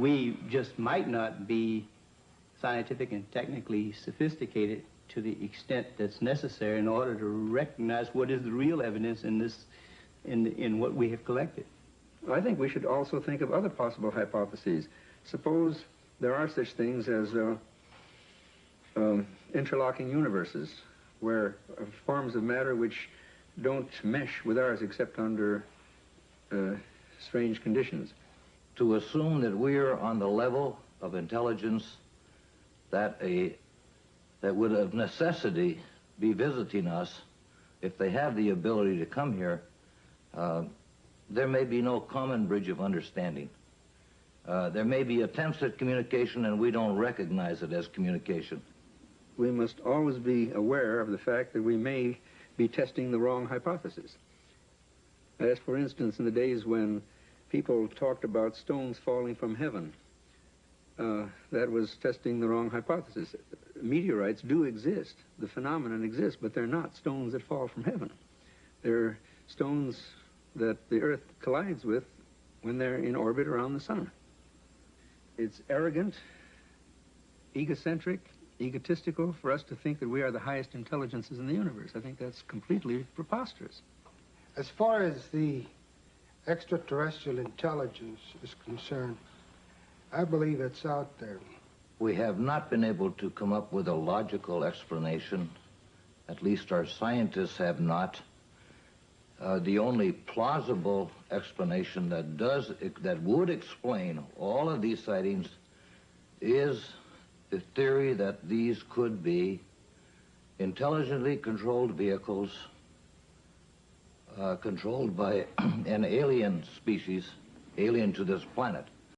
we just might not be scientific and technically sophisticated to the extent that's necessary in order to recognize what is the real evidence in this, in what we have collected. I think we should also think of other possible hypotheses. Suppose there are such things as interlocking universes, where forms of matter which don't mesh with ours except under strange conditions. To assume that we're on the level of intelligence that would of necessity be visiting us, if they have the ability to come here, there may be no common bridge of understanding. There may be attempts at communication and we don't recognize it as communication. We must always be aware of the fact that we may be testing the wrong hypothesis. As for instance, in the days when people talked about stones falling from heaven, that was testing the wrong hypothesis. Meteorites do exist, the phenomenon exists, but they're not stones that fall from heaven. They're stones that the Earth collides with when they're in orbit around the sun. It's arrogant, egocentric, egotistical for us to think that we are the highest intelligences in the universe. I think that's completely preposterous. As far as the extraterrestrial intelligence is concerned, I believe it's out there. We have not been able to come up with a logical explanation. At least our scientists have not. The only plausible explanation that would explain all of these sightings is the theory that these could be intelligently controlled vehicles controlled by an alien species, alien to this planet.